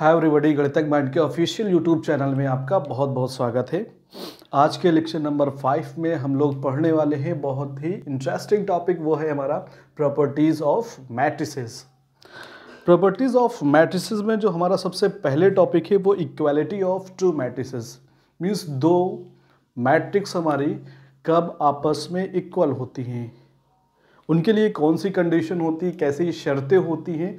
Hi everybody, गणितज्ञ mind के official YouTube channel में आपका बहुत बहुत स्वागत है। आज के लेक्चर नंबर 5 में हम लोग पढ़ने वाले हैं बहुत ही इंटरेस्टिंग टॉपिक, वो है हमारा properties of matrices. Properties of matrices में जो हमारा सबसे पहले टॉपिक है वो equality of two matrices. Means दो मैट्रिक्स हमारी कब आपस में इक्वल होती हैं, उनके लिए कौन सी कंडीशन होती है, कैसी शर्तें होती हैं,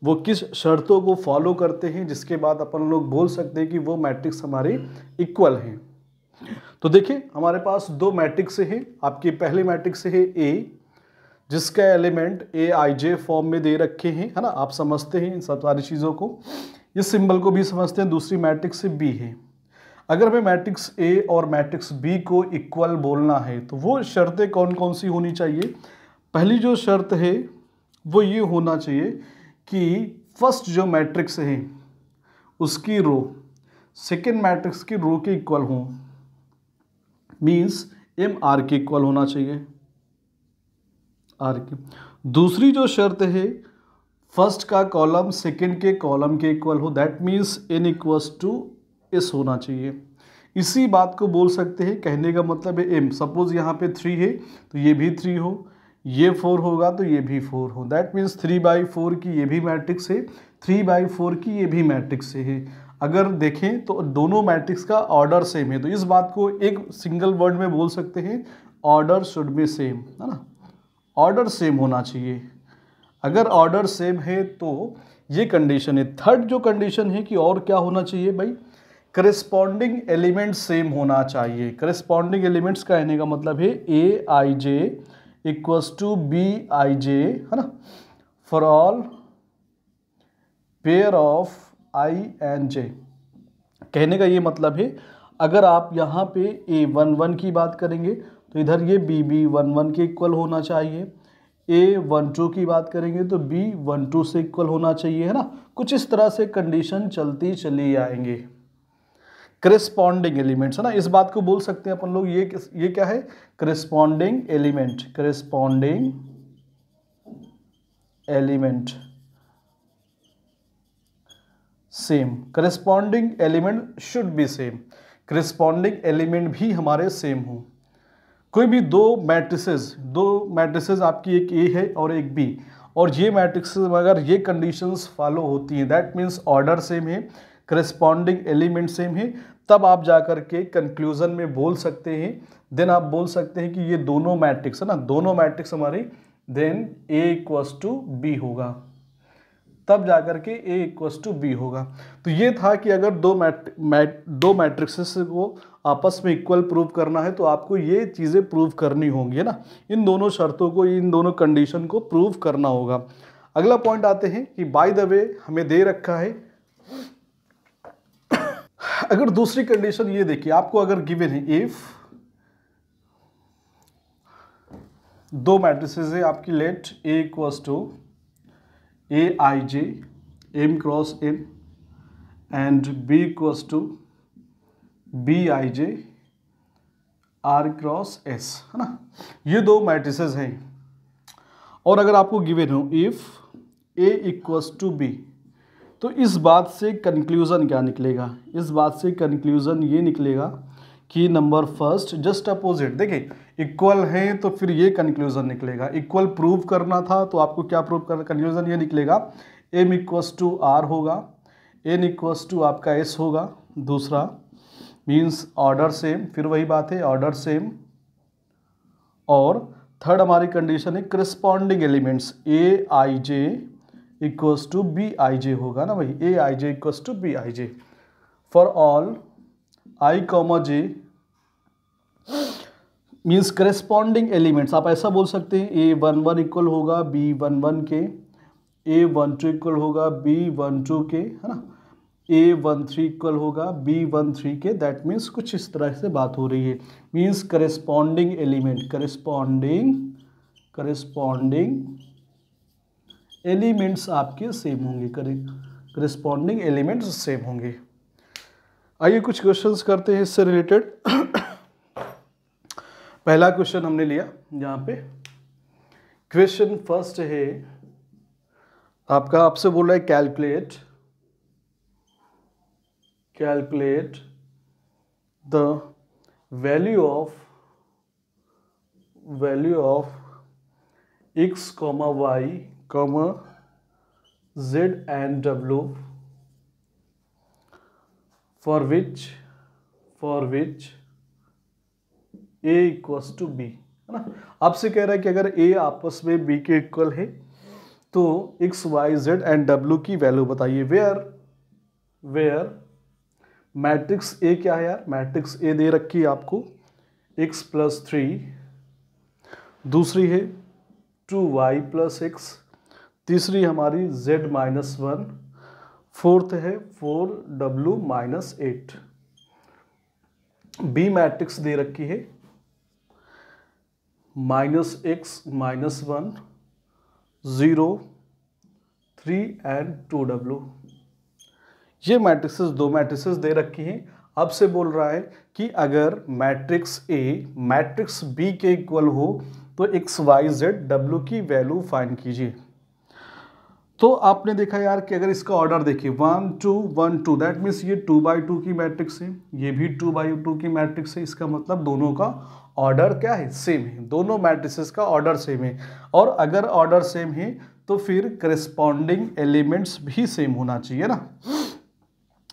वो किस शर्तों को फॉलो करते हैं जिसके बाद अपन लोग बोल सकते हैं कि वो मैट्रिक्स हमारे इक्वल हैं। तो देखिए हमारे पास दो मैट्रिक्स हैं। आपकी पहली मैट्रिक्स है ए, जिसका element A I J form में दे रखे हैं, है ना। आप समझते हैं इन सब सारी चीज़ों को, इस सिंबल को भी समझते हैं। दूसरी मैट्रिक्स बी है। अगर हमें मैट्रिक्स ए और मैट्रिक्स बी को इक्वल बोलना है तो वो शर्तें कौन कौन सी होनी चाहिए। पहली जो शर्त है वो ये होना चाहिए कि फर्स्ट जो मैट्रिक्स है उसकी रो सेकेंड मैट्रिक्स की रो के इक्वल हो। मीन्स एम आर के इक्वल होना चाहिए, आर के। दूसरी जो शर्त है फर्स्ट का कॉलम सेकेंड के कॉलम के इक्वल हो, that means n equals to s होना चाहिए। इसी बात को बोल सकते हैं, कहने का मतलब है एम। सपोज यहाँ पे 3 है तो ये भी 3 हो, ये 4 होगा तो ये भी 4 हो। दैट मीन्स 3/4 की ये भी मैट्रिक्स है, 3/4 की ये भी मैट्रिक्स है। अगर देखें तो दोनों मैट्रिक्स का ऑर्डर सेम है, तो इस बात को एक सिंगल वर्ड में बोल सकते हैं, ऑर्डर शुड बी सेम, है ना। ऑर्डर सेम होना चाहिए। अगर ऑर्डर सेम है तो ये कंडीशन है। थर्ड जो कंडीशन है कि और क्या होना चाहिए भाई, करस्पॉन्डिंग एलिमेंट सेम होना चाहिए। करस्पॉन्डिंग एलिमेंट्स का कहने का मतलब है A I J equals to B I J, है ना, for all pair of I and J. कहने का ये मतलब है अगर आप यहाँ पे A11 की बात करेंगे तो इधर ये BB11 के इक्वल होना चाहिए। A12 की बात करेंगे तो B12 से इक्वल होना चाहिए, है ना। कुछ इस तरह से कंडीशन चलती चली आएंगे। करस्पॉन्डिंग एलिमेंट्स, है ना, इस बात को बोल सकते हैं अपन लोग, ये क्या है, corresponding element. Corresponding element same, corresponding element should be same. Corresponding element भी हमारे सेम हो। कोई भी दो मैट्रिसेस आपकी, एक ए है और एक बी, और ये मैट्रिसेस अगर ये कंडीशंस फॉलो होती हैं, दैट मीन्स ऑर्डर सेम है, करस्पॉन्डिंग एलिमेंट सेम है, तब आप जाकर के कंक्लूजन में बोल सकते हैं, देन आप बोल सकते हैं कि ये दोनों मैट्रिक्स, है ना, दोनों मैट्रिक्स हमारी, then A equals to B होगा, तब जाकर के ए इक्वल्स टू बी होगा। तो ये था कि अगर दो मैट्रिक्सेस को आपस में इक्वल प्रूव करना है तो आपको ये चीज़ें प्रूव करनी होंगी, है ना। इन दोनों शर्तों को, इन दोनों कंडीशन को प्रूव करना होगा। अगला पॉइंट आते हैं कि बाय द वे हमें दे रखा है, अगर दूसरी कंडीशन ये देखिए, आपको अगर गिवन है इफ दो मैट्रिसेस है आपकी, let A equals to A I J M cross N and B equals to B I J R cross S, है ना। ये दो मैट्रिसेस हैं और अगर आपको गिवन हो if A equals to B, तो इस बात से कंक्लूज़न क्या निकलेगा, इस बात से कंक्लूज़न ये निकलेगा कि नंबर फर्स्ट जस्ट अपोजिट। देखिए इक्वल है तो फिर ये कंक्लूज़न निकलेगा। इक्वल प्रूव करना था तो आपको क्या प्रूव करना, कंक्लूज़न ये निकलेगा एम इक्वल्स टू आर होगा, एन इक्वल्स टू आपका एस होगा। दूसरा मीन्स ऑर्डर सेम, फिर वही बात है ऑर्डर सेम। और थर्ड हमारी कंडीशन है corresponding elements, A I J equals to B I J होगा ना भाई, A I J equals to B I J for all I comma J. Means corresponding elements आप ऐसा बोल सकते हैं, A11 इक्वल होगा B11 के, A12 इक्वल होगा B12 के, है ना, A13 इक्वल होगा B13 के। दैट मीन्स कुछ इस तरह से बात हो रही है। Means corresponding element, corresponding elements आपके सेम होंगे, करस्पॉन्डिंग एलिमेंट्स सेम होंगे। आइए कुछ क्वेश्चंस करते हैं इससे रिलेटेड। पहला क्वेश्चन हमने लिया यहाँ पे, क्वेश्चन फर्स्ट है आपका, आपसे बोल रहा है calculate calculate the value of x comma y comma z and w for which a equals to बी, है ना। आपसे कह रहा है कि अगर a आपस में b के इक्वल है तो x y z and w की वैल्यू बताइए। वेयर मैट्रिक्स A क्या है यार, मैट्रिक्स A दे रखी है आपको x + 3, दूसरी है 2y + x, तीसरी हमारी z - 1, फोर्थ है 4w - 8। B मैट्रिक्स दे रखी है -x - 1, 0, 3 एंड 2w। ये मैट्रिक्सेस, दो मैट्रिक्सेस दे रखी हैं। अब से बोल रहा है कि अगर मैट्रिक्स A मैट्रिक्स B के इक्वल हो तो x y z w की वैल्यू फाइंड कीजिए। तो आपने देखा यार कि अगर इसका ऑर्डर देखिए 1 2 1 2, दैट मीन्स ये 2/2 की मैट्रिक्स है, ये भी 2/2 की मैट्रिक्स है। इसका मतलब दोनों का ऑर्डर क्या है, सेम है। दोनों मैट्रिसेस का ऑर्डर सेम है, और अगर ऑर्डर सेम है तो फिर करस्पॉन्डिंग एलिमेंट्स भी सेम होना चाहिए ना।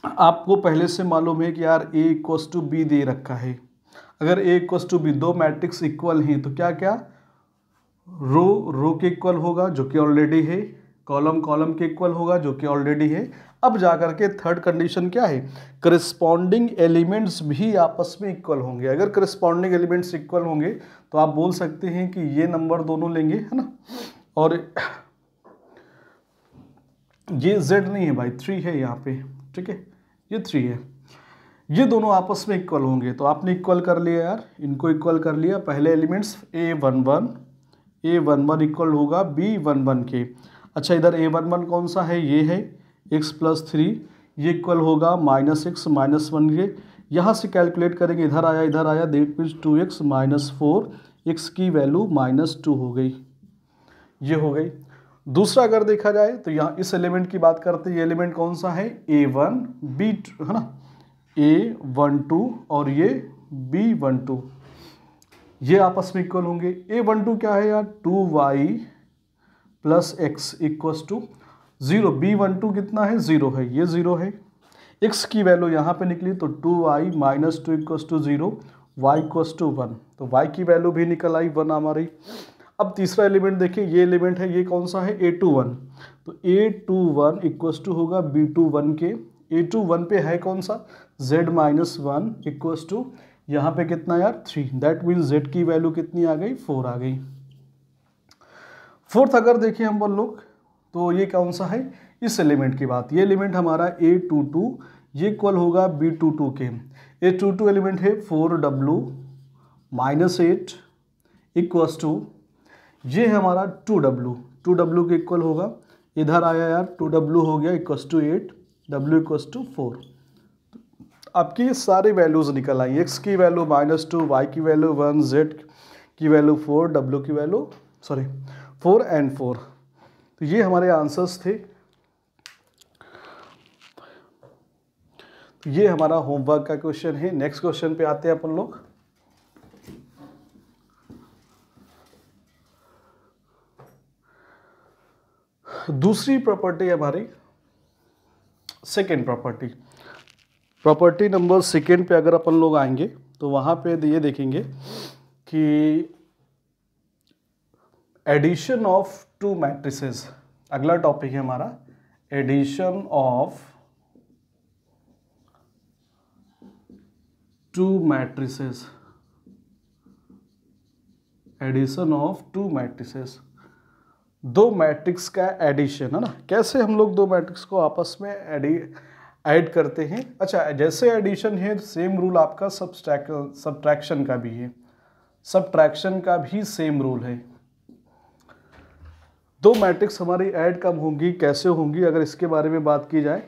आपको पहले से मालूम है कि यार A = B दे रखा है। अगर A = B, दो मैट्रिक्स इक्वल हैं तो क्या क्या, रो के इक्वल होगा जो कि ऑलरेडी है, कॉलम के इक्वल होगा जो कि ऑलरेडी है। अब जाकर के थर्ड कंडीशन क्या है, करस्पॉन्डिंग एलिमेंट्स भी आपस में इक्वल होंगे। अगर करस्पॉन्डिंग एलिमेंट्स इक्वल होंगे तो आप बोल सकते हैं कि ये नंबर दोनों लेंगे, है ना। और ये Z नहीं है भाई, 3 है यहाँ पे, ठीक है, ये 3 है। ये दोनों आपस में इक्वल होंगे तो आपने इक्वल कर लिया यार, इनको इक्वल कर लिया। पहले एलिमेंट्स A11 इक्वल होगा B11 के। अच्छा, इधर A11 कौन सा है, ये है x + 3, ये इक्वल होगा -x - 1 के। यहाँ से कैलकुलेट करेंगे, इधर आया, दैट मीन्स 2x - 4, x की वैल्यू -2 हो गई, ये हो गई। दूसरा अगर देखा जाए तो यहाँ इस एलिमेंट की बात करते हैं, ये एलिमेंट कौन सा है, A1 B2, है ना, A12 और ये B12, ये आपस में इक्वल होंगे। A12 क्या है यार, 2y + x = 0। B12 कितना है, 0 है, ये 0 है। x की वैल्यू यहाँ पे निकली तो 2y - 2 = 0, y = 1, तो y की वैल्यू भी निकल आई 1 हमारी। अब तीसरा एलिमेंट देखिए, ये एलिमेंट है, ये कौन सा है, A21, तो A21 इक्वल होगा B21 के। A21 पे है कौन सा, Z - 1 इक्वल टू यहाँ पे कितना यार 3, दैट मीन्स Z की वैल्यू कितनी आ गई, 4 आ गई। फोर्थ अगर देखें हम लोग तो ये कौन सा है, इस एलिमेंट की बात, ये एलिमेंट हमारा A22, ये इक्वल होगा B22 के। A22 एलिमेंट है 4w - 8 इक्वल टू, ये है हमारा 2w के इक्वल होगा। इधर आया यार 2w हो गया इक्वल टू 8, w = 4। आपकी ये सारे वैल्यूज निकल आई, x की वैल्यू -2, y की वैल्यू 1, z की वैल्यू 4, w की वैल्यू 4 एंड 4। तो ये हमारे आंसर्स थे। तो ये हमारा होमवर्क का क्वेश्चन है। नेक्स्ट क्वेश्चन पे आते हैं अपन लोग। दूसरी प्रॉपर्टी हमारी सेकेंड प्रॉपर्टी नंबर सेकेंड पे अगर अपन लोग आएंगे तो वहाँ पे ये देखेंगे कि एडिशन ऑफ टू मैट्रिसेस, अगला टॉपिक है हमारा addition of two matrices. Addition of two matrices, दो मैट्रिक्स का एडिशन, है ना। कैसे हम लोग दो मैट्रिक्स को आपस में ऐड करते हैं। अच्छा, जैसे एडिशन है सेम रूल आपका सब्ट्रैक्शन का भी है, सब्ट्रैक्शन का भी सेम रूल है। दो मैट्रिक्स हमारी ऐड कब होंगी, कैसे होंगी, अगर इसके बारे में बात की जाए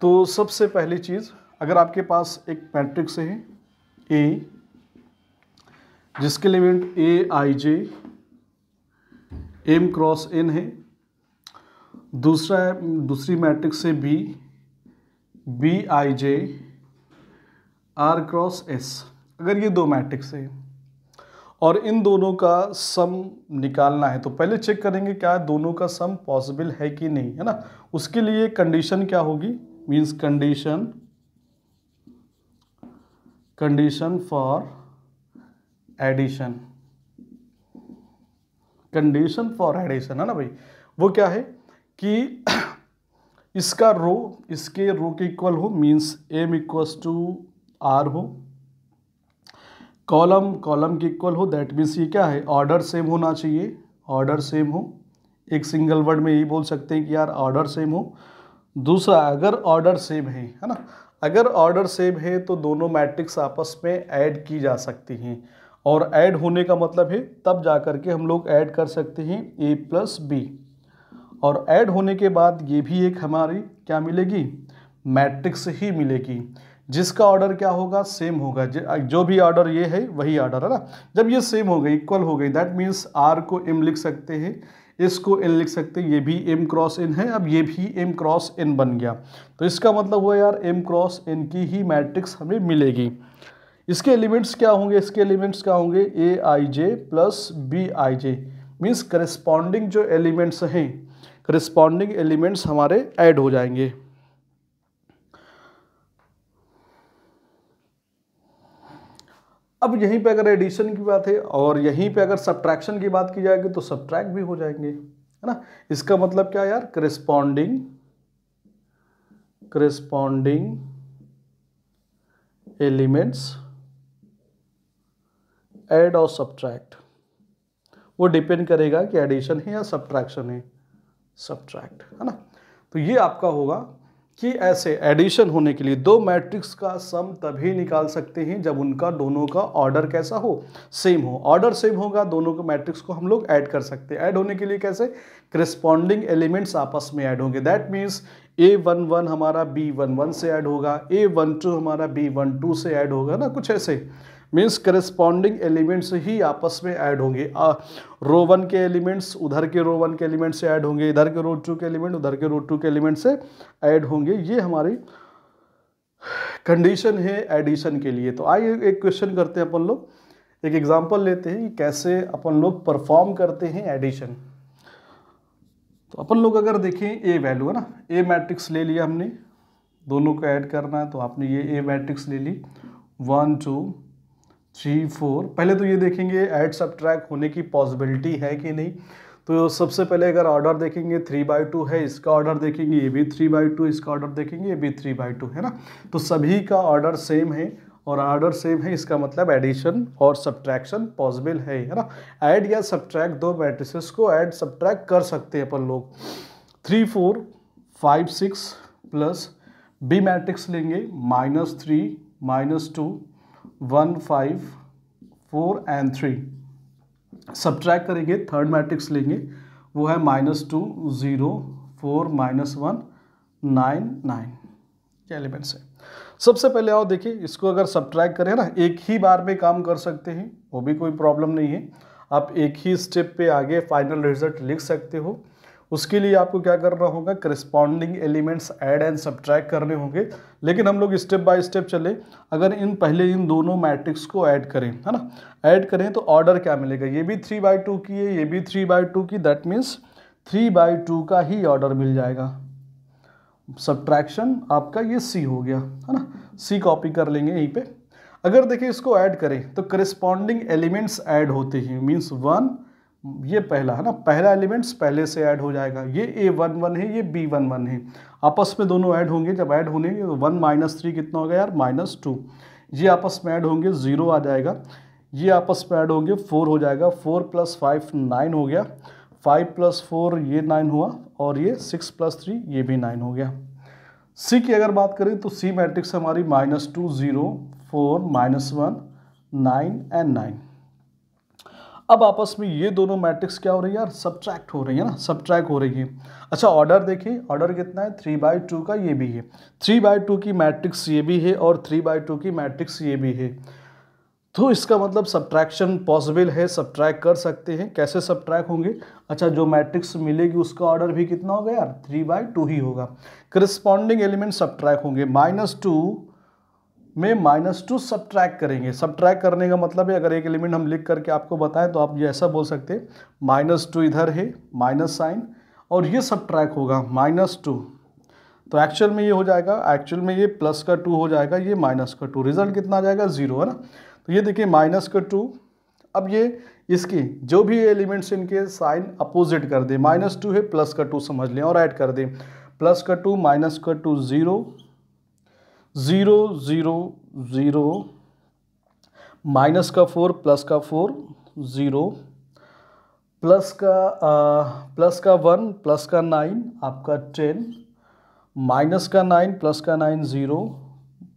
तो सबसे पहली चीज़, अगर आपके पास एक मैट्रिक्स है A जिसके एलिमेंट Aij m × n है, दूसरी मैट्रिक्स है B BIJ R cross S, अगर ये दो मैट्रिक्स है और इन दोनों का सम निकालना है तो पहले चेक करेंगे क्या दोनों का सम पॉसिबल है कि नहीं, है ना। उसके लिए कंडीशन क्या होगी, means condition for addition, condition for addition, है ना भाई। वो क्या है कि इसका रो इसके रो के इक्वल हो, means m equals to r हो, कॉलम के इक्वल हो, दैट मीन्स ये क्या है, ऑर्डर सेम होना चाहिए, ऑर्डर सेम हो। एक सिंगल वर्ड में यही बोल सकते हैं कि यार ऑर्डर सेम हो। दूसरा, अगर ऑर्डर सेम है ना, अगर ऑर्डर सेम है तो दोनों मैट्रिक्स आपस में ऐड की जा सकती हैं, और ऐड होने का मतलब है तब जा कर के हम लोग ऐड कर सकते हैं a प्लस बी, और ऐड होने के बाद ये भी एक हमारी क्या मिलेगी, मैट्रिक्स ही मिलेगी, जिसका ऑर्डर क्या होगा, सेम होगा। जो भी ऑर्डर ये है वही ऑर्डर है ना। जब ये सेम हो गई, इक्वल हो गई, दैट मीन्स r को m लिख सकते हैं, इसको n लिख सकते हैं, ये भी m क्रॉस n है, अब ये भी m क्रॉस n बन गया। तो इसका मतलब हुआ यार m क्रॉस n की ही मैट्रिक्स हमें मिलेगी। इसके एलिमेंट्स क्या होंगे, इसके एलिमेंट्स क्या होंगे, aij plus bij, means corresponding जो एलिमेंट्स हैं, करस्पॉन्डिंग एलिमेंट्स हमारे ऐड हो जाएंगे। अब यहीं पे अगर एडिशन की बात है और यहीं पे अगर सब्ट्रैक्शन की बात की जाएगी तो सब्ट्रैक्ट भी हो जाएंगे, है ना। इसका मतलब क्या यार, करस्पॉन्डिंग एलिमेंट्स ऐड और सब्ट्रैक्ट, वो डिपेंड करेगा कि एडिशन है या सब्ट्रैक्शन है, सब्ट्रैक्ट, है ना। तो ये आपका होगा कि ऐसे एडिशन होने के लिए दो मैट्रिक्स का सम तभी निकाल सकते हैं जब उनका दोनों का ऑर्डर कैसा हो, सेम हो। ऑर्डर सेम होगा, दोनों के मैट्रिक्स को हम लोग ऐड कर सकते हैं। ऐड होने के लिए कैसे, करस्पॉन्डिंग एलिमेंट्स आपस में ऐड होंगे, दैट मीन्स a11 हमारा b11 से ऐड होगा, a12 हमारा b12 से ऐड होगा ना, कुछ ऐसे। मीन्स करस्पॉन्डिंग एलिमेंट्स ही आपस में ऐड होंगे। रो 1 के एलिमेंट्स उधर के रो 1 के एलिमेंट से ऐड होंगे, इधर के रो 2 के एलिमेंट उधर के रो 2 के एलिमेंट से ऐड होंगे। ये हमारी कंडीशन है एडिशन के लिए। तो आइए एक क्वेश्चन करते हैं अपन लोग, एक एग्जांपल लेते हैं कि कैसे अपन लोग परफॉर्म करते हैं एडिशन। तो अपन लोग अगर देखें ए वैल्यू है ना, ए मैट्रिक्स ले लिया हमने, दोनों को ऐड करना है तो आपने ये ए मैट्रिक्स ले ली, 1 2 3 4। पहले तो ये देखेंगे ऐड सब्ट्रैक्ट होने की पॉसिबिलिटी है कि नहीं। तो सबसे पहले अगर ऑर्डर देखेंगे 3/2 है, इसका ऑर्डर देखेंगे ये भी 3/2, इसका ऑर्डर देखेंगे ये भी 3/2, है ना। तो सभी का ऑर्डर सेम है और ऑर्डर सेम है, इसका मतलब एडिशन और सब्ट्रैक्शन पॉसिबल है ना। ऐड या सब्ट्रैक्ट दो मैट्रिसेस को ऐड सब्ट्रैक्ट कर सकते हैं अपन लोग। 3 4 5 6 प्लस बी मैट्रिक्स लेंगे, -3 -2 1 5 4 एंड 3। सब्ट्रैक्ट करेंगे, थर्ड मैट्रिक्स लेंगे, वो है -2 0 4 -1 9 9। ये एलिमेंट्स है। सबसे पहले आओ देखिए, इसको अगर सब्ट्रैक्ट करें ना, एक ही बार में काम कर सकते हैं, वो भी कोई प्रॉब्लम नहीं है। आप एक ही स्टेप पे आगे फाइनल रिजल्ट लिख सकते हो। उसके लिए आपको क्या करना होगा, corresponding elements add and subtract करने होंगे। लेकिन हम लोग स्टेप बाय स्टेप चले। अगर पहले इन दोनों मैट्रिक्स को ऐड करें, है ना, ऐड करें तो ऑर्डर क्या मिलेगा, ये भी 3/2 की है, ये भी 3/2 की, दैट मीन्स 3/2 का ही ऑर्डर मिल जाएगा। सब्ट्रैक्शन आपका ये सी हो गया, है ना, सी कॉपी कर लेंगे यहीं पे। अगर देखिए इसको ऐड करें तो करस्पॉन्डिंग एलिमेंट्स ऐड होते हैं, मीन्स 1, ये पहला है ना, पहला एलिमेंट्स पहले से ऐड हो जाएगा। ये a11 है, ये b11 है, आपस में दोनों ऐड होंगे। जब ऐड होंगे तो 1 -3 कितना होगा यार, -2। ये आपस में ऐड होंगे, 0 आ जाएगा। ये आपस में ऐड होंगे, 4 हो जाएगा। 4 + 5 9 हो गया, 5 + 4 ये 9 हुआ, और ये 6 + 3 ये भी 9 हो गया। सी की अगर बात करें तो सी मैट्रिक्स हमारी -2 0 4 -1 9 एंड 9। अब आपस में ये दोनों मैट्रिक्स क्या हो रही है यार, सब्ट्रैक्ट हो रही है ना, सब्ट्रैक्ट हो रही है। अच्छा ऑर्डर देखिए, ऑर्डर कितना है, 3/2 का ये भी है, 3/2 की मैट्रिक्स ये भी है और 3/2 की मैट्रिक्स ये भी है। तो इसका मतलब सब्ट्रैक्शन पॉसिबल है, सब्ट्रैक्ट कर सकते हैं। कैसे सब्ट्रैक्ट होंगे? अच्छा, जो मैट्रिक्स मिलेगी उसका ऑर्डर भी कितना होगा यार? 3/2 ही होगा। करस्पॉन्डिंग एलिमेंट सब्ट्रैक्ट होंगे। -2 में -2 सब्ट्रैक्ट करेंगे। सब्ट्रैक्ट करने का मतलब है, अगर एक एलिमेंट हम लिख करके आपको बताएं तो आप ये ऐसा बोल सकते हैं, -2 इधर है, माइनस साइन, और ये सब्ट्रैक्ट होगा -2, तो एक्चुअल में ये हो जाएगा, एक्चुअल में ये +2 हो जाएगा, ये -2, रिजल्ट कितना आ जाएगा? 0, है ना। तो ये देखिए -2, अब ये इसकी जो भी एलिमेंट्स इनके साइन अपोजिट कर दें, -2 है, +2 समझ लें और ऐड कर दें, +2 -2 0 0 0 0, -4 +4 0, +1 +9 आपका 10, -9 +9 0,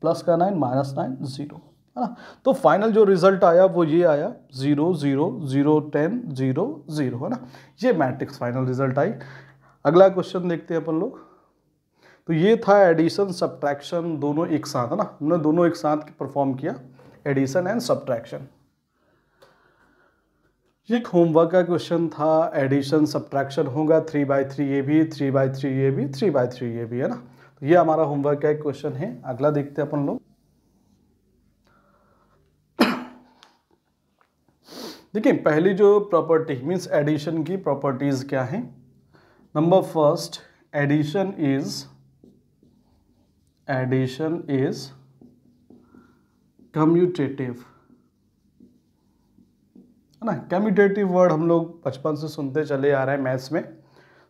+9 -9 0, है ना। तो फाइनल जो रिजल्ट आया वो ये आया, 0 0 0 10 0 0, है ना। ये मैट्रिक्स फाइनल रिजल्ट आई। अगला क्वेश्चन देखते हैं अपन लोग। तो ये था एडिशन सब्ट्रैक्शन दोनों एक साथ, है ना। हमने दोनों एक साथ परफॉर्म किया, एडिशन एंड सब्ट्रैक्शन। ये एक होमवर्क का क्वेश्चन था, एडिशन सब्ट्रैक्शन होगा, 3/3 ये भी, 3/3 ये भी, 3/3 ये भी, है ना। तो ये हमारा होमवर्क का एक क्वेश्चन है। अगला देखते हैं अपन लोग। देखिए, पहली जो प्रॉपर्टी मीन्स एडिशन की प्रॉपर्टीज क्या है? Number first, addition is commutative, है ना। कम्यूटेटिव वर्ड हम लोग बचपन से सुनते चले आ रहे हैं मैथ्स में,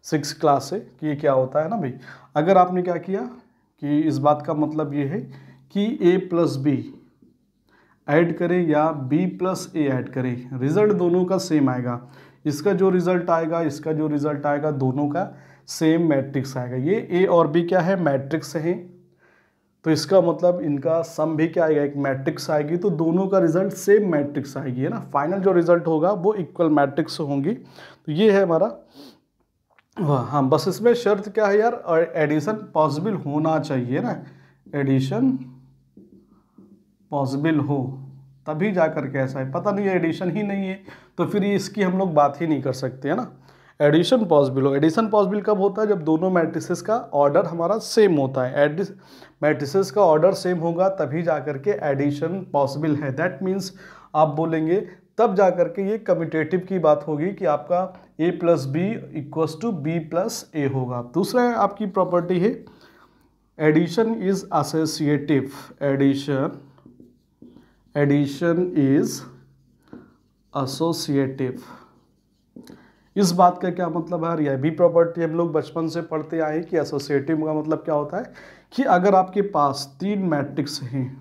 6th क्लास से, कि ये क्या होता है ना भाई। अगर आपने क्या किया कि इस बात का मतलब ये है कि a + b ऐड करें या b + a ऐड करें, रिजल्ट दोनों का सेम आएगा। इसका जो रिजल्ट आएगा, इसका जो रिजल्ट आएगा, दोनों का सेम मैट्रिक्स आएगा। ये a और b क्या है? मैट्रिक्स है। तो इसका मतलब इनका सम भी क्या आएगा? एक मैट्रिक्स आएगी, तो दोनों का रिजल्ट सेम मैट्रिक्स आएगी, है ना। फाइनल जो रिजल्ट होगा वो इक्वल मैट्रिक्स होंगी। तो ये है हमारा, हाँ, बस इसमें शर्त क्या है यार? और एडिशन पॉसिबल होना चाहिए ना, एडिशन पॉसिबल हो तभी जा कर के ऐसा है। पता नहीं, एडिशन ही नहीं है तो फिर इसकी हम लोग बात ही नहीं कर सकते, है ना। एडिशन पॉसिबल हो। एडिशन पॉसिबल कब होता है? जब दोनों मैट्रिसेस का ऑर्डर हमारा सेम होता है। मैट्रिसेस का ऑर्डर सेम होगा तभी जा कर के एडिशन पॉसिबल है। दैट मीन्स आप बोलेंगे तब जा कर के ये कम्यूटेटिव की बात होगी कि आपका a + b = b + a होगा। दूसरा आपकी प्रॉपर्टी है addition is associative. Addition is associative. इस बात का क्या मतलब है? यह भी प्रॉपर्टी हम लोग बचपन से पढ़ते आए कि एसोसिएटिव का मतलब क्या होता है कि अगर आपके पास 3 मैट्रिक्स हैं,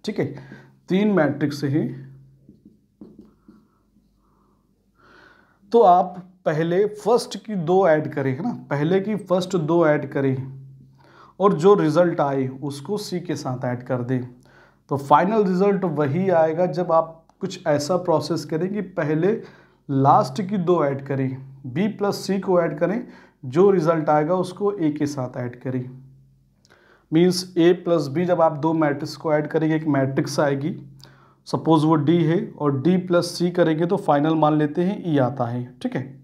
ठीक है, 3 मैट्रिक्स हैं, तो आप पहले फर्स्ट की 2 ऐड करें, है ना, पहले की फर्स्ट 2 ऐड करें और जो रिजल्ट आए उसको सी के साथ ऐड कर दें, तो फाइनल रिजल्ट वही आएगा जब आप कुछ ऐसा प्रोसेस करें कि पहले लास्ट की 2 ऐड करें, b + c को ऐड करें, जो रिजल्ट आएगा उसको a के साथ ऐड करें। मीन्स a + b जब आप 2 मैट्रिक्स को ऐड करेंगे, एक मैट्रिक्स आएगी, सपोज वो d है, और d + c करेंगे तो फाइनल मान लेते हैं e आता है, ठीक है।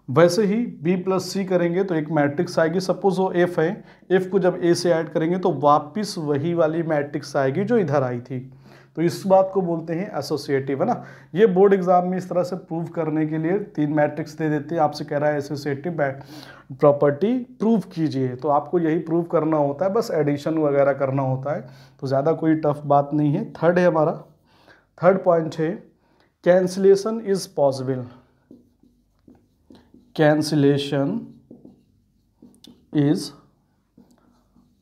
वैसे ही b + c करेंगे तो एक मैट्रिक्स आएगी, सपोज वो f है, f को जब a से ऐड करेंगे तो वापस वही वाली मैट्रिक्स आएगी जो इधर आई थी। तो इस बात को बोलते हैं एसोसिएटिव, है ना। ये बोर्ड एग्जाम में इस तरह से प्रूव करने के लिए 3 मैट्रिक्स दे देते हैं, आपसे कह रहा है एसोसिएटिव प्रॉपर्टी प्रूव कीजिए, तो आपको यही प्रूव करना होता है, बस एडिशन वगैरह करना होता है, तो ज़्यादा कोई टफ बात नहीं है। थर्ड है हमारा, थर्ड पॉइंट है cancellation is possible. Cancellation is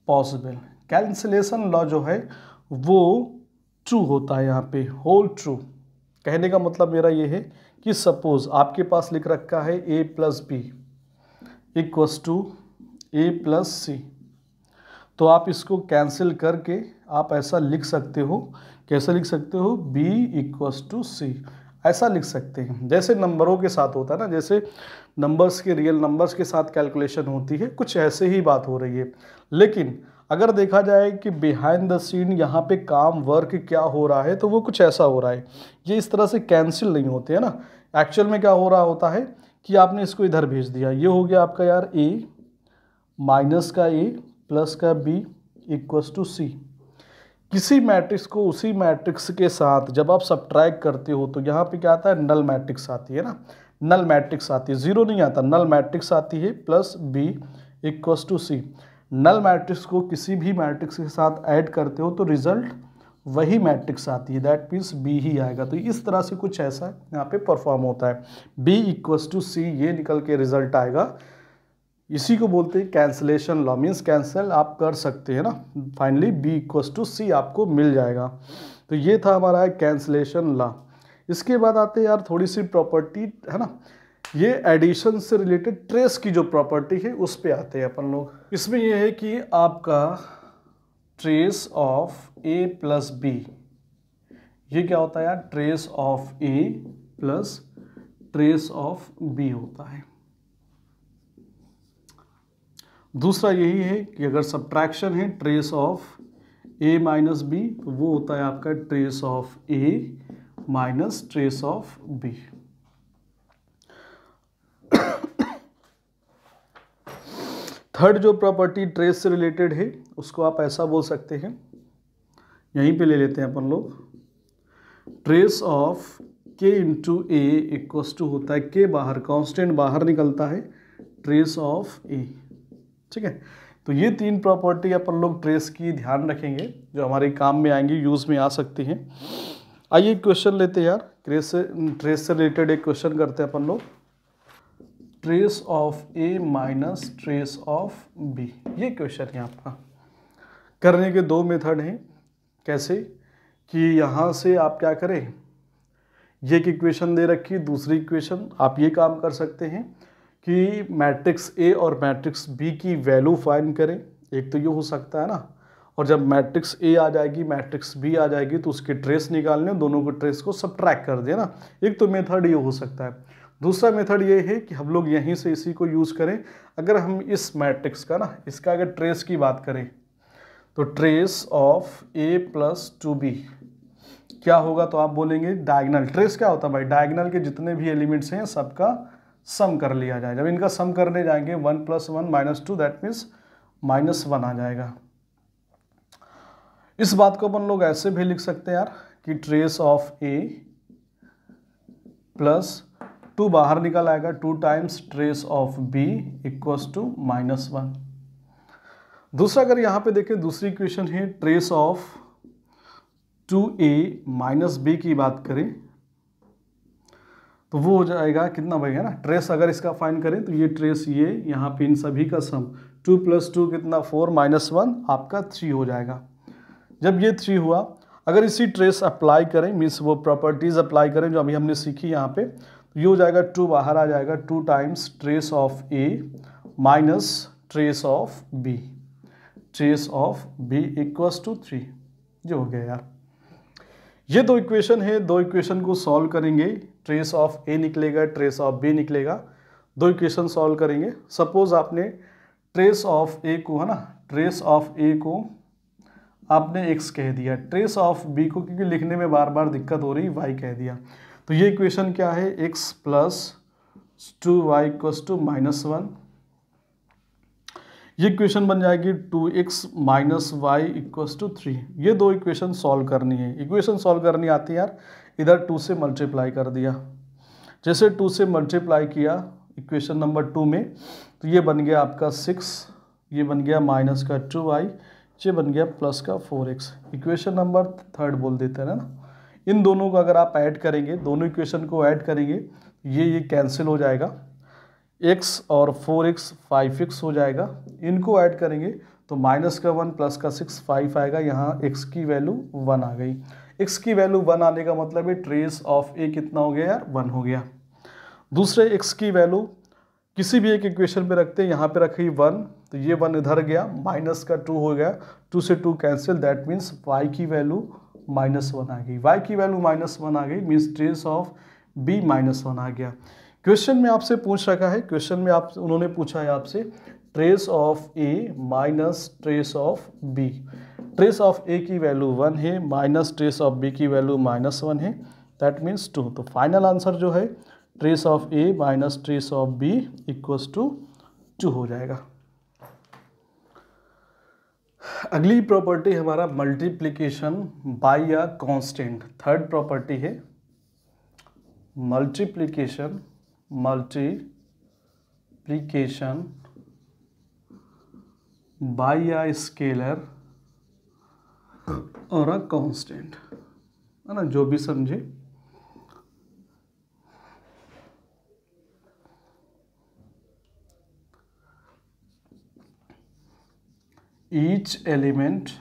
possible. Cancellation law जो है वो ट्रू होता है यहाँ पे, होल ट्रू। कहने का मतलब मेरा ये है कि सपोज आपके पास लिख रखा है a + b = a + c, तो आप इसको कैंसिल करके आप ऐसा लिख सकते हो, कैसे लिख सकते हो? b = c, ऐसा लिख सकते हैं। जैसे नंबरों के साथ होता है ना, जैसे नंबर्स के, रियल नंबर्स के साथ कैलकुलेशन होती है, कुछ ऐसे ही बात हो रही है। लेकिन अगर देखा जाए कि बिहाइंड द सीन यहाँ पे काम वर्क क्या हो रहा है तो वो कुछ ऐसा हो रहा है, ये इस तरह से कैंसिल नहीं होते है ना। एक्चुअल में क्या हो रहा होता है कि आपने इसको इधर भेज दिया, ये हो गया आपका यार a माइनस का a प्लस का b इक्वल्स टू c। किसी मैट्रिक्स को उसी मैट्रिक्स के साथ जब आप सब्ट्रैक्ट करते हो तो यहाँ पे क्या आता है, नल मैट्रिक्स आती है ना, नल मैट्रिक्स आती है, जीरो नहीं आता, नल मैट्रिक्स आती है plus b equals to c। Null matrix को किसी भी मैट्रिक्स के साथ ऐड करते हो तो रिजल्ट वही मैट्रिक्स आती है, दैट मीन्स b ही आएगा। तो इस तरह से कुछ ऐसा यहाँ पे परफॉर्म होता है, b इक्वल्स टू c, ये निकल के रिजल्ट आएगा। इसी को बोलते हैं कैंसलेशन लॉ, मीन्स कैंसिल आप कर सकते हैं ना। Finally b equals to c आपको मिल जाएगा। तो ये था हमारा कैंसलेशन लॉ। इसके बाद आते हैं यार थोड़ी सी प्रॉपर्टी है ना, ये एडिशन से रिलेटेड ट्रेस की जो प्रॉपर्टी है उस पे आते हैं अपन लोग। इसमें ये है कि आपका trace of a plus b, ये क्या होता है यार, trace of a plus trace of b होता है। दूसरा यही है कि अगर सब्ट्रैक्शन है trace of a minus b तो वो होता है आपका trace of a minus trace of b। Third जो प्रॉपर्टी ट्रेस से रिलेटेड है उसको आप ऐसा बोल सकते हैं, यहीं पे ले लेते हैं अपन लोग, trace of k into A equals to होता है k बाहर, कांस्टेंट बाहर निकलता है, ट्रेस ऑफ a। ठीक है, तो ये तीन प्रॉपर्टी अपन लोग ट्रेस की ध्यान रखेंगे जो हमारे काम में आएंगी, यूज़ में आ सकती हैं। आइए क्वेश्चन लेते हैं यार, ट्रेस से रिलेटेड एक क्वेश्चन करते हैं अपन लोग। Trace of a minus trace of b, ये क्वेश्चन है आपका। करने के दो मेथड हैं, कैसे कि यहाँ से आप क्या करें, ये एक इक्वेशन दे रखी, दूसरी इक्वेशन आप ये काम कर सकते हैं कि मैट्रिक्स A और मैट्रिक्स B की वैल्यू फाइंड करें, एक तो ये हो सकता है ना, और जब मैट्रिक्स A आ जाएगी मैट्रिक्स B आ जाएगी तो उसके ट्रेस निकालने, दोनों को ट्रेस को सब्ट्रैक्ट कर दिया ना। एक तो मेथड ये हो सकता है। दूसरा मेथड ये है कि हम लोग यहीं से इसी को यूज़ करें। अगर हम इस मैट्रिक्स का ना, इसका अगर ट्रेस की बात करें तो trace of A plus two B क्या होगा, तो आप बोलेंगे डायगनल। ट्रेस क्या होता है भाई, डायगनल के जितने भी एलिमेंट्स हैं सबका सम कर लिया जाए। जब इनका सम करने जाएंगे 1 + 1 - 2 दैट मीन्स -1 आ जाएगा। इस बात को अपन लोग ऐसे भी लिख सकते हैं यार कि ट्रेस ऑफ A प्लस 2 बाहर निकल आएगा, 2 times trace of B equals to -1। दूसरा अगर यहाँ पे देखें, दूसरी इक्वेशन है trace of 2A minus B की बात करें तो वो हो जाएगा कितना भाई, है ना। ट्रेस अगर इसका फाइंड करें तो ये ट्रेस, ये यहाँ पे इन सभी का सम 2 + 2 कितना 4 -1 आपका 3 हो जाएगा। जब ये 3 हुआ, अगर इसी ट्रेस अप्लाई करें, मीन्स वो प्रॉपर्टीज अप्लाई करें जो अभी हमने सीखी यहाँ पे, तो ये हो जाएगा 2 बाहर आ जाएगा, 2 times trace of A minus trace of B, trace of B equals to 3, जो हो गया यार। ये दो इक्वेशन है, दो इक्वेशन को सॉल्व करेंगे, ट्रेस ऑफ A निकलेगा, ट्रेस ऑफ B निकलेगा। दो इक्वेशन सॉल्व करेंगे। सपोज आपने ट्रेस ऑफ A को, है ना, ट्रेस ऑफ A को आपने x कह दिया, ट्रेस ऑफ B को क्योंकि लिखने में बार बार दिक्कत हो रही y कह दिया, तो ये इक्वेशन क्या है, x + 2y = -1। ये इक्वेशन बन जाएगी 2x - y = 3। ये दो इक्वेशन सॉल्व करनी है। इक्वेशन सॉल्व करनी आती है यार, इधर 2 से मल्टीप्लाई कर दिया। जैसे 2 से मल्टीप्लाई किया इक्वेशन नंबर 2 में, तो ये बन गया आपका 6, ये बन गया -2y, ये बन गया +4x। इक्वेशन नंबर 3 बोल देते हैं ना। इन दोनों को अगर आप ऐड करेंगे, दोनों इक्वेशन को ऐड करेंगे, ये कैंसिल हो जाएगा, x और 4x 5x हो जाएगा। इनको ऐड करेंगे तो -1 + 6 5 आएगा, यहाँ x की वैल्यू 1 आ गई। x की वैल्यू 1 आने का मतलब है ट्रेस ऑफ A कितना हो गया यार, 1 हो गया। दूसरे x की वैल्यू किसी भी एक इक्वेशन पे रखते हैं, यहाँ पे रखी 1, तो ये 1 इधर गया, -2 हो गया, 2 से 2 कैंसिल, दैट मीन्स y की वैल्यू -1 आ गई। y की वैल्यू -1 आ गई मीन्स ट्रेस ऑफ B -1 आ गया। क्वेश्चन में आपसे पूछ रखा है, क्वेश्चन में उन्होंने पूछा है आपसे trace of A minus trace of B. Trace of A की वैल्यू 1 है, माइनस ट्रेस ऑफ बी की वैल्यू -1 है, दैट मीन्स 2। तो फाइनल आंसर जो है trace of A minus trace of B equals to 2 हो जाएगा। अगली प्रॉपर्टी हमारा multiplication by a constant. Third property है मल्टीप्लिकेशन बाय अ स्केलर और अ कांस्टेंट, है ना, जो भी समझे। Each element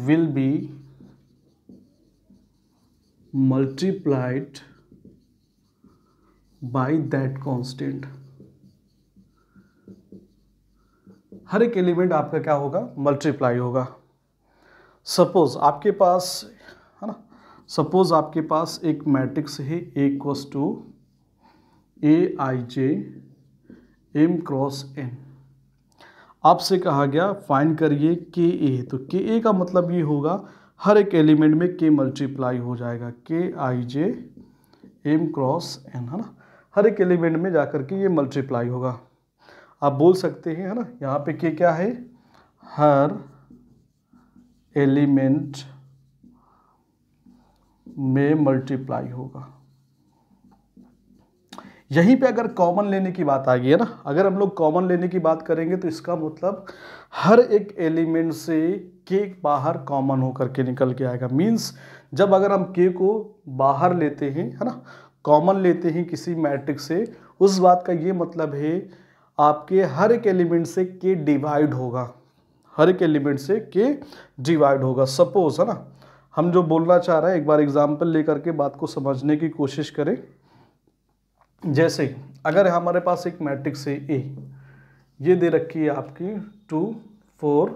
will be multiplied by that constant। हर एक एलिमेंट आपका क्या होगा, मल्टीप्लाई होगा। सपोज आपके पास, है ना, सपोज आपके पास एक मैट्रिक्स है A equals to AIJ M cross N। आपसे कहा गया फाइंड करिए KA, तो KA का मतलब ये होगा हर एक एलिमेंट में K मल्टीप्लाई हो जाएगा, KIJ M क्रॉस N, है ना, हर एक एलिमेंट में जाकर के ये मल्टीप्लाई होगा। आप बोल सकते हैं, है ना, यहाँ पे K क्या है, हर एलिमेंट में मल्टीप्लाई होगा। यहीं पे अगर कॉमन लेने की बात आ गई है ना, अगर हम लोग कॉमन लेने की बात करेंगे तो इसका मतलब हर एक एलिमेंट से K बाहर कॉमन होकर के निकल के आएगा। मींस जब अगर हम K को बाहर लेते हैं, है ना, कॉमन लेते हैं किसी मैट्रिक्स से, उस बात का ये मतलब है आपके हर एक एलिमेंट से K डिवाइड होगा, हर एक एलिमेंट से K डिवाइड होगा। सपोज, है ना, हम जो बोलना चाह रहे हैं एक बार एग्जाम्पल लेकर के बात को समझने की कोशिश करें। जैसे अगर हमारे पास एक मैट्रिक्स है A, ये दे रखी है आपकी 2 4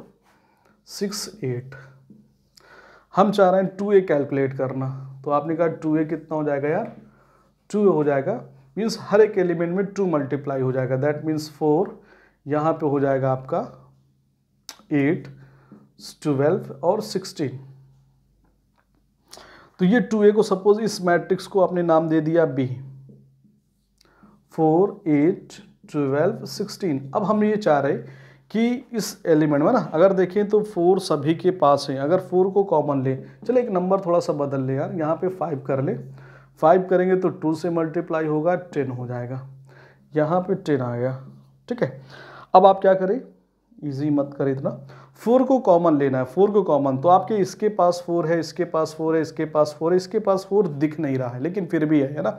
6 8, हम चाह रहे हैं 2A कैलकुलेट करना, तो आपने कहा 2A कितना हो जाएगा यार, 2 हो जाएगा, मीन्स हर एक एलिमेंट में 2 मल्टीप्लाई हो जाएगा, दैट मीन्स 4, यहाँ पे हो जाएगा आपका 8 12 और 16। तो ये 2A को सपोज इस मैट्रिक्स को आपने नाम दे दिया B, 4 8 12 16। अब हम ये चाह रहे कि इस एलिमेंट में ना अगर देखें तो 4 सभी के पास है, अगर 4 को कॉमन ले, चलो एक नंबर थोड़ा सा बदल ले यार, यहाँ पे 5 कर ले, 5 करेंगे तो 2 से मल्टीप्लाई होगा 10 हो जाएगा, यहाँ पे 10 आ गया, ठीक है। अब आप क्या करें, इजी मत करें इतना, 4 को कॉमन लेना है, 4 को कॉमन, तो आपके इसके पास 4 है, इसके पास 4 है, इसके पास 4 है, इसके पास 4 दिख नहीं रहा है लेकिन फिर भी है ना,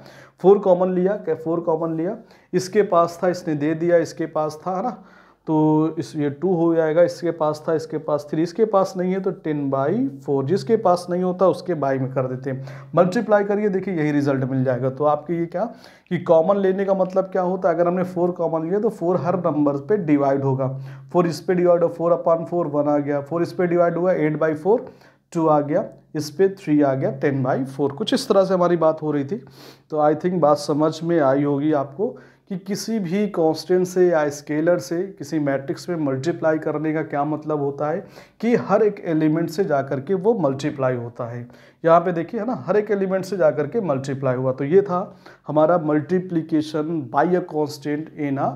4 कॉमन लिया, क्या 4 कॉमन लिया, इसके पास था इसने दे दिया, इसके पास था, है ना, तो इस ये 2 हो जाएगा, इसके पास था, इसके पास 3, इसके पास नहीं है तो 10/4, जिसके पास नहीं होता उसके बाई में कर देते हैं, मल्टीप्लाई करिए, देखिए यही रिजल्ट मिल जाएगा। तो आपके ये क्या कि कॉमन लेने का मतलब क्या होता है, अगर हमने 4 कॉमन लिया तो 4 हर नंबर पे डिवाइड होगा, 4 इस पे डिवाइड हो, 4/4 1 आ गया, 4 इस पे डिवाइड हुआ 8/4 2 आ गया, इस पे 3 आ गया 10/4। कुछ इस तरह से हमारी बात हो रही थी। तो आई थिंक बात समझ में आई होगी आपको कि किसी भी कांस्टेंट से या स्केलर से किसी मैट्रिक्स में मल्टीप्लाई करने का क्या मतलब होता है कि हर एक एलिमेंट से जाकर के वो मल्टीप्लाई होता है। यहाँ पे देखिए, है ना, हर एक एलिमेंट से जाकर के मल्टीप्लाई हुआ। तो ये था हमारा multiplication by a constant in a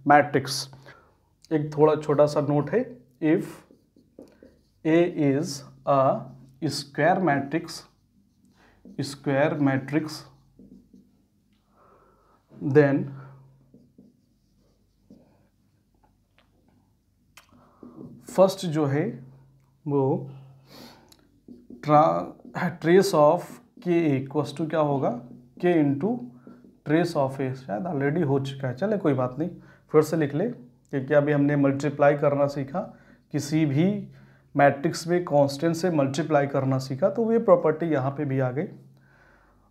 matrix. एक थोड़ा छोटा सा नोट है, if A is a square matrix then first जो है वो trace of k equals to क्या होगा, के इंटू ट्रेस ऑफ ए, शायद ऑलरेडी हो चुका है, चले कोई बात नहीं, फिर से लिख ले, क्योंकि अभी हमने मल्टीप्लाई करना सीखा, किसी भी मैट्रिक्स में कांस्टेंट से मल्टीप्लाई करना सीखा, तो ये प्रॉपर्टी यहाँ पे भी आ गई।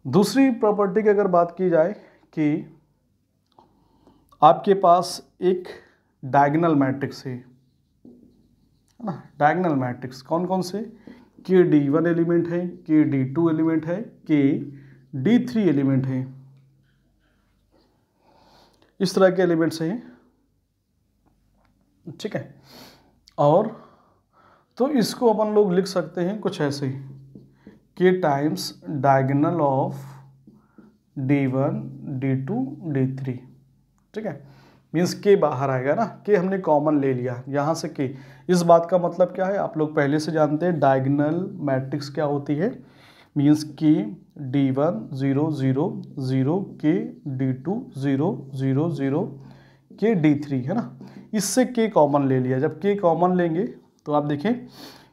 दूसरी प्रॉपर्टी की अगर बात की जाए कि आपके पास एक डायगोनल मैट्रिक्स है ना, डायगोनल मैट्रिक्स कौन कौन से, के D1 एलिमेंट है, के D2 एलिमेंट है, के D3 एलिमेंट है, इस तरह के एलिमेंट्स हैं। ठीक है। और तो इसको अपन लोग लिख सकते हैं कुछ ऐसे ही, के times diagonal of D1 D2 D3, ठीक है। मीन्स के बाहर आएगा ना, के हमने कॉमन ले लिया यहाँ से के। इस बात का मतलब क्या है, आप लोग पहले से जानते हैं डायगोनल मैट्रिक्स क्या होती है। मीन्स के D1 0 0 0, के D2 0 0 0, के D3, है ना। इससे के कॉमन ले लिया। जब के कॉमन लेंगे तो आप देखें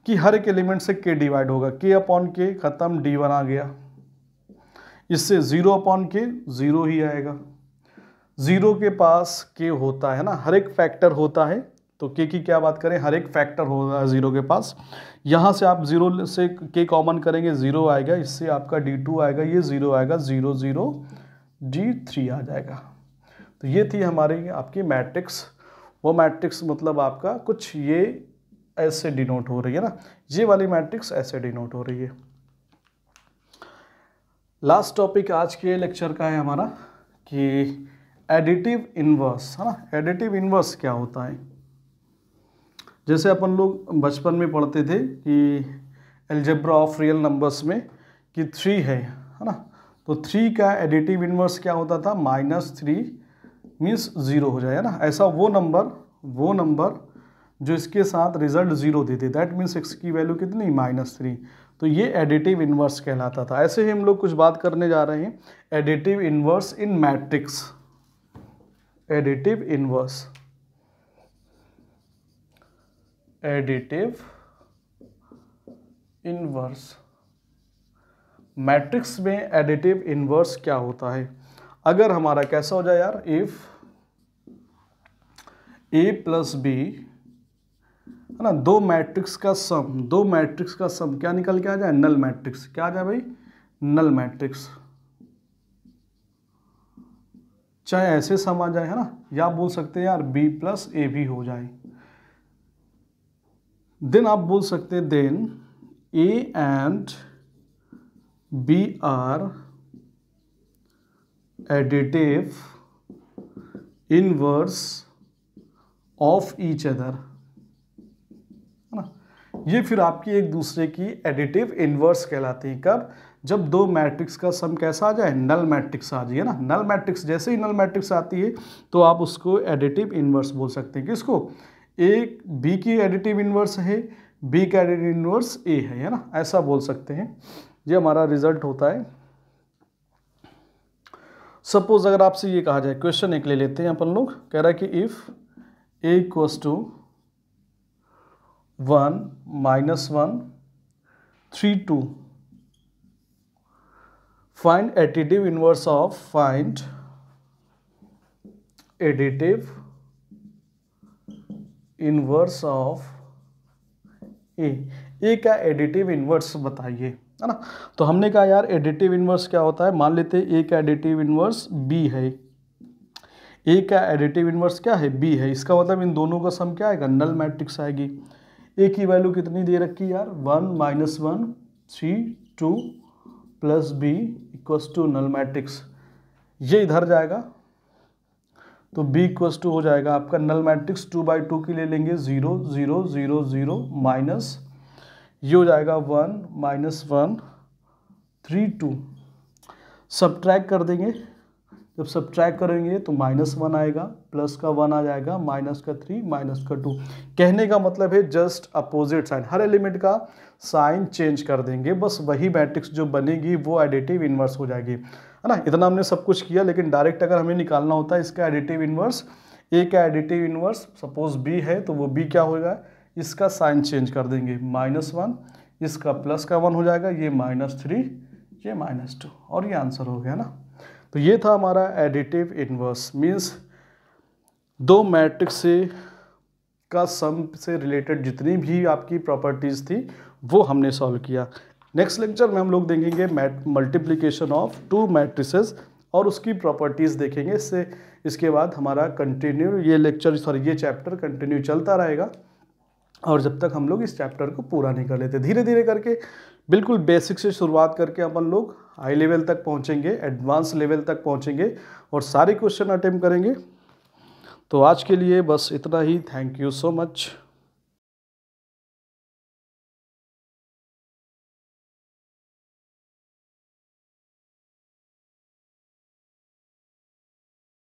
कि हर एक एलिमेंट से के डिवाइड होगा, के अपॉन के खत्म, D1 आ गया। इससे 0 अपॉन के 0 ही आएगा। 0 के पास के होता है ना, हर एक फैक्टर होता है, तो के की क्या बात करें, हर एक फैक्टर होगा 0 के पास। यहाँ से आप 0 से के कॉमन करेंगे, 0 आएगा। इससे आपका D2 आएगा, ये 0 आएगा, 0 0 D3 आ जाएगा। तो ये थी हमारी आपकी मैट्रिक्स। वो मैट्रिक्स मतलब आपका कुछ ये ऐसे डिनोट हो रही है ना, ये वाली मैट्रिक्स ऐसे डिनोट हो रही है। लास्ट टॉपिक आज के लेक्चर का है हमारा कि एडिटिव इनवर्स, है ना। एडिटिव इनवर्स क्या होता है। जैसे अपन लोग बचपन में पढ़ते थे कि अलजेब्रा ऑफ रियल नंबर्स में कि 3 है ना, तो 3 का एडिटिव इनवर्स क्या होता था, -3 मीन्स 0 हो जाए, है ना। ऐसा वो नंबर जो इसके साथ रिजल्ट 0 देते, दैट मीन्स x की वैल्यू कितनी, -3, तो ये एडिटिव इनवर्स कहलाता था। ऐसे ही हम लोग कुछ बात करने जा रहे हैं एडिटिव इनवर्स इन matrix. Additive inverse, additive inverse matrix में एडिटिव इनवर्स क्या होता है। अगर हमारा कैसा हो जाए यार, इफ A + B, है ना, दो मैट्रिक्स का सम क्या निकल के आ जाए, नल मैट्रिक्स। क्या आ जाए भाई, नल मैट्रिक्स। चाहे ऐसे सम आ जाए, है ना, या आप बोल सकते हैं यार B + A भी हो जाए। देन आप बोल सकते हैं then A and B are additive inverse of each other, है ना। ये फिर आपकी एक दूसरे की एडिटिव इनवर्स कहलाती है। कब, जब दो मैट्रिक्स का सम कैसा आ जाए, नल मैट्रिक्स आ जाए ना। नल मैट्रिक्स, जैसे ही नल मैट्रिक्स आती है तो आप उसको एडिटिव इनवर्स बोल सकते हैं। किसको, एक बी की एडिटिव इनवर्स है, बी का एडिटिव इनवर्स ए है ना, ऐसा बोल सकते हैं। ये हमारा रिजल्ट होता है। सपोज अगर आपसे ये कहा जाए, क्वेश्चन एक ले लेते हैं अपन लोग, कह रहा है कि if A = 1 -1 3 2, find additive inverse of, find additive inverse of A का एडिटिव इनवर्स बताइए, है ना। तो हमने कहा यार एडिटिव इनवर्स क्या होता है, मान लेते हैं A का एडिटिव इनवर्स B है, A का एडिटिव इनवर्स क्या है, B है। इसका मतलब इन दोनों का सम क्या आएगा, नल मैट्रिक्स आएगी। A की वैल्यू कितनी दे रखी है यार, 1 -1 3 2 + B = नल मैट्रिक्स। ये इधर जाएगा तो B = हो जाएगा आपका नल मैट्रिक्स 2/2 की ले लेंगे, 0 0 0 0 माइनस, ये हो जाएगा 1 -1 3 2, सब्ट्रैक्ट कर देंगे। जब सब्ट्रैक्ट करेंगे तो -1 आएगा, प्लस का 1 आ जाएगा, माइनस का 3 माइनस का 2। कहने का मतलब है जस्ट अपोजिट साइन, हर एलिमेंट का साइन चेंज कर देंगे, बस वही मैट्रिक्स जो बनेगी वो एडिटिव इनवर्स हो जाएगी, है ना। इतना हमने सब कुछ किया, लेकिन डायरेक्ट अगर हमें निकालना होता है इसका एडिटिव इनवर्स, ए का एडिटिव इनवर्स सपोज बी है तो वो बी क्या होगा, इसका साइन चेंज कर देंगे, -1, इसका प्लस का 1 हो जाएगा, ये -3, ये -2, और ये आंसर हो गया ना। तो ये था हमारा एडिटिव इनवर्स, मीन्स दो मैट्रिक्स से का सम से रिलेटेड जितनी भी आपकी प्रॉपर्टीज़ थी वो हमने सॉल्व किया। नेक्स्ट लेक्चर में हम लोग देखेंगे मल्टीप्लिकेशन ऑफ 2 मैट्रिसेस और उसकी प्रॉपर्टीज़ देखेंगे। इसके बाद हमारा कंटिन्यू ये चैप्टर कंटिन्यू चलता रहेगा, और जब तक हम लोग इस चैप्टर को पूरा नहीं कर लेते, धीरे धीरे करके बिल्कुल बेसिक से शुरुआत करके अपन लोग हाई लेवल तक पहुंचेंगे, एडवांस लेवल तक पहुंचेंगे और सारे क्वेश्चन अटेम्प्ट करेंगे। तो आज के लिए बस इतना ही। Thank you so much.